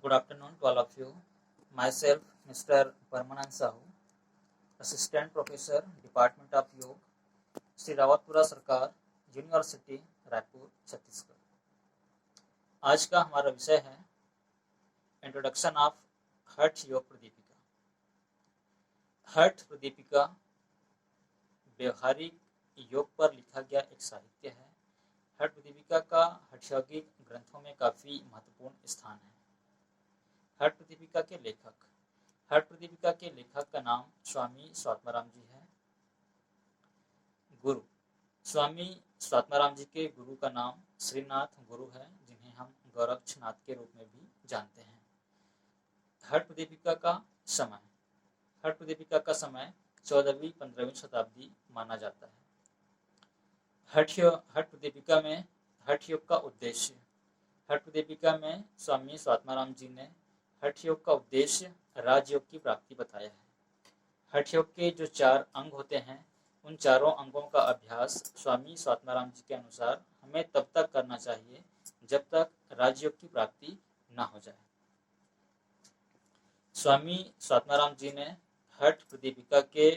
Good afternoon to all of you. Myself, Mr. Parmanand Sahu, Assistant Professor, Department of Yoga, Shri Rawatpura सरकार, university Raipur, Chhattisgarh. आज का हमारा विषय है इंट्रोडक्शन ऑफ हठ योग प्रदीपिका। हठ प्रदीपिका व्यवहारिक योग पर लिखा गया एक साहित्य है। हठ प्रदीपिका का हठयोगिक ग्रंथों में काफी महत्वपूर्ण स्थान है। हठ प्रदीपिका के लेखक का नाम स्वामी स्वात्माराम जी है। गुरु स्वामी स्वात्माराम जी के गुरु का नाम श्रीनाथ गुरु है, जिन्हें हम गोरक्षनाथ के रूप में भी जानते हैं। हठ प्रदीपिका का समय 14वीं-15वीं शताब्दी माना जाता है। हठ प्रदीपिका में हठ योग का उद्देश्य। हठ प्रदीपिका में स्वामी स्वात्माराम जी ने हठ योग का उद्देश्य राजयोग की प्राप्ति बताया है। हठ योग के जो 4 अंग होते हैं, उन चारों अंगों का अभ्यास स्वामी स्वात्माराम जी के अनुसार हमें तब तक करना चाहिए जब तक राजयोग की प्राप्ति ना हो जाए। स्वामी स्वात्माराम जी ने हठ प्रदीपिका के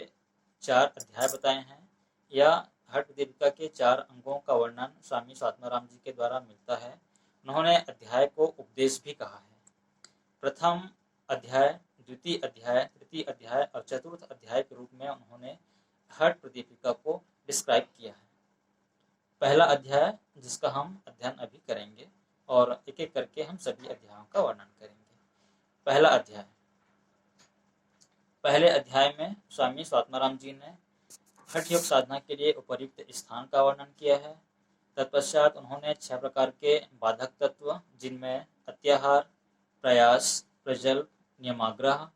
4 अध्याय बताए हैं, या हठ प्रदीपिका के 4 अंगों का वर्णन स्वामी स्वात्माराम जी के द्वारा मिलता है। उन्होंने अध्याय को उपदेश भी कहा है। प्रथम अध्याय, द्वितीय अध्याय, तृतीय अध्याय और चतुर्थ अध्याय के रूप में उन्होंने हठ प्रदीपिका को डिस्क्राइब किया है। पहला अध्याय, जिसका हम अध्ययन अभी करेंगे और एक एक करके हम सभी अध्यायों का वर्णन करेंगे। पहला अध्याय। पहले अध्याय में स्वामी स्वात्माराम जी ने हठ योग साधना के लिए उपयुक्त स्थान का वर्णन किया है। तत्पश्चात उन्होंने 6 प्रकार के बाधक तत्व, जिनमें अत्याहार, प्रयास, प्रजल्प, नियमाग्रह,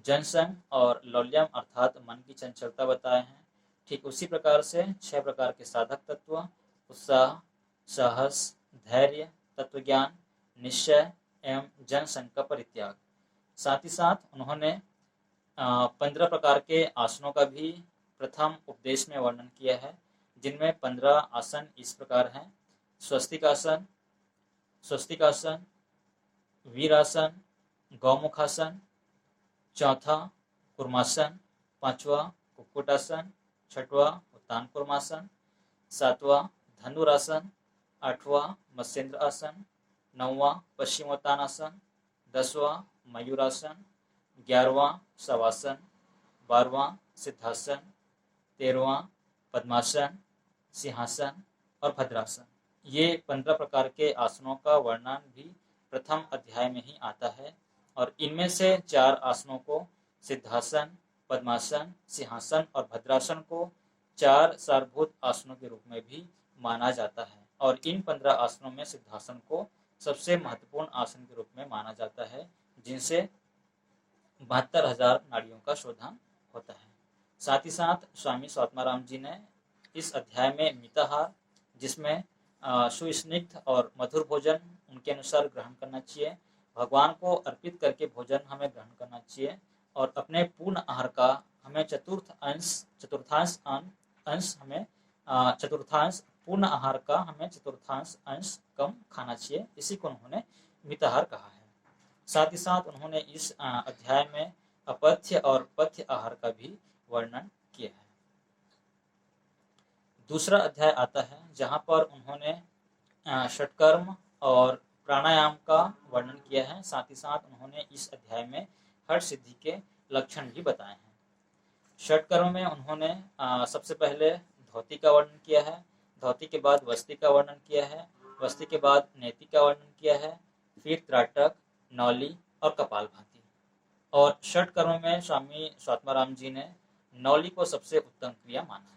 जनसंग और लौल्यम अर्थात मन की चंचलता बताए हैं। ठीक उसी प्रकार से 6 प्रकार के साधक तत्व, उत्साह, साहस, धैर्य, तत्वज्ञान, निश्चय एवं जनसंग का परित्याग। साथ ही साथ उन्होंने 15 प्रकार के आसनों का भी प्रथम उपदेश में वर्णन किया है, जिनमें 15 आसन इस प्रकार हैं: स्वस्तिकासन, वीरासन, गौमुखासन, चौथा कुर्मासन, पांचवा कुक्कुटासन, छठवां उत्तान कुर्मासन, सातवां धनुरासन, आठवां मत्स्येंद्र आसन, 9वां पश्चिमोत्तानासन, 10वां मयूरासन, 11वां शवासन, 12वां सिद्धासन, 13वां पद्मासन, सिंहासन और भद्रासन। ये 15 प्रकार के आसनों का वर्णन भी प्रथम अध्याय में ही आता है, और इनमें से 4 आसनों को, सिद्धासन, पद्मासन, सिंहासन और भद्रासन को 4 सारभूत आसनों के रूप में भी माना जाता है। और इन 15 आसनों में सिद्धासन को सबसे महत्वपूर्ण आसन के रूप में माना जाता है, जिनसे 72,000 नाड़ियों का शोधन होता है। साथ ही साथ स्वामी स्वात्माराम जी ने इस अध्याय में मिताहार, जिसमें सुस्निग्ध और मधुर भोजन उनके अनुसार ग्रहण करना चाहिए, भगवान को अर्पित करके भोजन हमें ग्रहण करना चाहिए, और अपने पूर्ण आहार का हमें पूर्ण आहार का हमें चतुर्थांश अंश कम खाना चाहिए। इसी को उन्होंने मिताहार कहा है। साथ ही साथ उन्होंने इस अध्याय में अपथ्य और पथ्य आहार का भी वर्णन किया है। दूसरा अध्याय आता है, जहाँ पर उन्होंने षटकर्म और प्राणायाम का वर्णन किया है। साथ ही साथ उन्होंने इस अध्याय में हठ सिद्धि के लक्षण भी बताए हैं। षटकर्म में उन्होंने सबसे पहले धोती का वर्णन किया है, धोती के बाद वस्ती का वर्णन किया है, वस्ती के बाद नेति का वर्णन किया है, फिर त्राटक, नौली और कपालभाति। और षटकर्म में स्वामी स्वात्माराम जी ने नौली को सबसे उत्तम क्रिया माना है।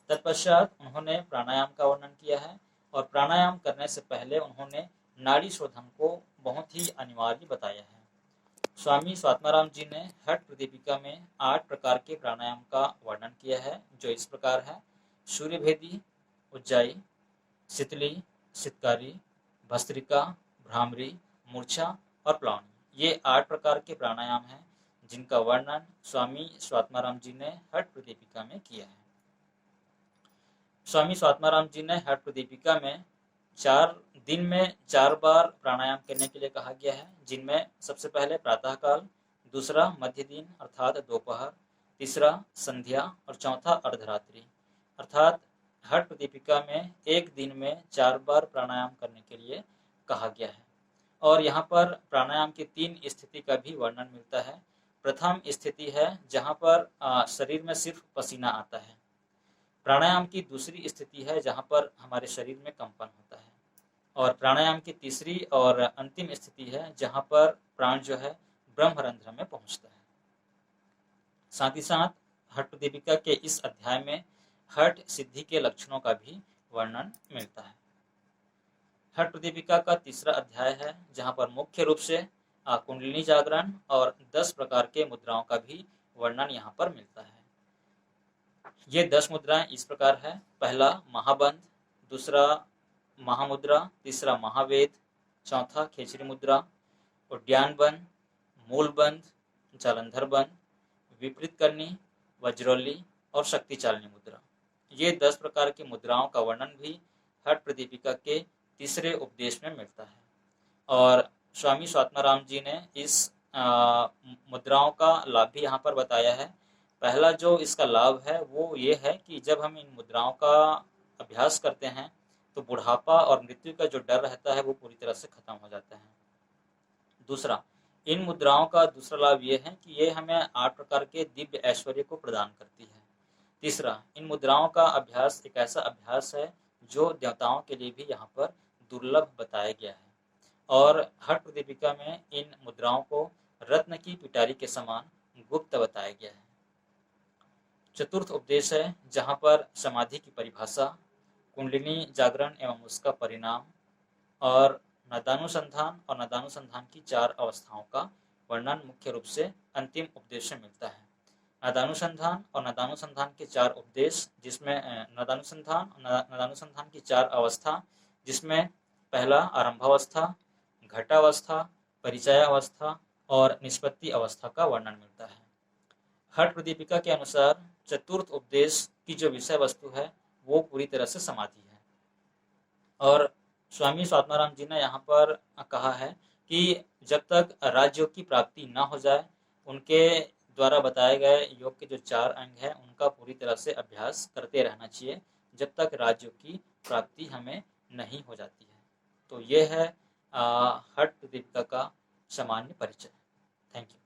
तत्पश्चात उन्होंने प्राणायाम का वर्णन किया है, और प्राणायाम करने से पहले उन्होंने नाड़ी शोधन को बहुत ही अनिवार्य बताया है। स्वामी स्वात्माराम जी ने हठ प्रदीपिका में 8 प्रकार के प्राणायाम का वर्णन किया है, जो इस प्रकार है: सूर्यभेदी, उज्जाई, शीतली, शीतकारी, भस्त्रिका, भ्रामरी, मूर्छा और प्लावनी। ये 8 प्रकार के प्राणायाम हैं, जिनका वर्णन स्वामी स्वात्माराम जी ने हठ प्रदीपिका में किया है। स्वामी स्वात्माराम जी ने हठ प्रदीपिका में दिन में 4 बार प्राणायाम करने के लिए कहा गया है, जिनमें सबसे पहले प्रातःकाल, दूसरा मध्य दिन अर्थात दोपहर, तीसरा संध्या और चौथा अर्धरात्रि। अर्थात हठ प्रदीपिका में एक दिन में 4 बार प्राणायाम करने के लिए कहा गया है। और यहाँ पर प्राणायाम की 3 स्थिति का भी वर्णन मिलता है। प्रथम स्थिति है जहाँ पर शरीर में सिर्फ पसीना आता है। प्राणायाम की दूसरी स्थिति है जहाँ पर हमारे शरीर में कंपन होता है। और प्राणायाम की तीसरी और अंतिम स्थिति है जहाँ पर प्राण जो है ब्रह्मरंध्र में पहुँचता है। साथ ही साथ हठ प्रदीपिका के इस अध्याय में हठ सिद्धि के लक्षणों का भी वर्णन मिलता है। हठ प्रदीपिका का तीसरा अध्याय है जहाँ पर मुख्य रूप से कुंडलिनी जागरण और 10 प्रकार के मुद्राओं का भी वर्णन यहाँ पर मिलता है। ये 10 मुद्राएं इस प्रकार है। पहला महाबंध, दूसरा महामुद्रा, तीसरा महावेद, चौथा खेचरी मुद्रा, उड्डयन बंध, मूल बंध, जालंधर बंध, विपरीत करनी, वज्रोली और शक्ति चालनी मुद्रा। ये 10 प्रकार की मुद्राओं का वर्णन भी हठ प्रदीपिका के तीसरे उपदेश में मिलता है। और स्वामी स्वात्माराम जी ने इस मुद्राओं का लाभ भी यहाँ पर बताया है। पहला जो इसका लाभ है वो ये है कि जब हम इन मुद्राओं का अभ्यास करते हैं तो बुढ़ापा और मृत्यु का जो डर रहता है वो पूरी तरह से खत्म हो जाता है। दूसरा, इन मुद्राओं का दूसरा लाभ ये है कि ये हमें 8 प्रकार के दिव्य ऐश्वर्य को प्रदान करती है। तीसरा, इन मुद्राओं का अभ्यास एक ऐसा अभ्यास है जो देवताओं के लिए भी यहाँ पर दुर्लभ बताया गया है। और हठ प्रदीपिका में इन मुद्राओं को रत्न की पिटारी के समान गुप्त बताया गया है। चतुर्थ उपदेश है जहाँ पर समाधि की परिभाषा, कुंडलिनी जागरण एवं उसका परिणाम और नदानुसंधान और नदानुसंधान की 4 अवस्थाओं का वर्णन मुख्य रूप से अंतिम उपदेश में मिलता है। नदानुसंधान और नदानुसंधान के 4 उपदेश, जिसमें नदानुसंधान की 4 अवस्था, जिसमें पहला आरंभावस्था, घटावस्था, परिचय अवस्था और निष्पत्ति अवस्था का वर्णन मिलता है। हठ प्रदीपिका के अनुसार चतुर्थ उपदेश की जो विषय वस्तु है वो पूरी तरह से समाधि है। और स्वामी स्वात्माराम जी ने यहाँ पर कहा है कि जब तक राजयोग की प्राप्ति न हो जाए, उनके द्वारा बताए गए योग के जो 4 अंग हैं उनका पूरी तरह से अभ्यास करते रहना चाहिए जब तक राजयोग की प्राप्ति हमें नहीं हो जाती है। तो ये है हठ प्रदीपिका का सामान्य परिचय। Thank you.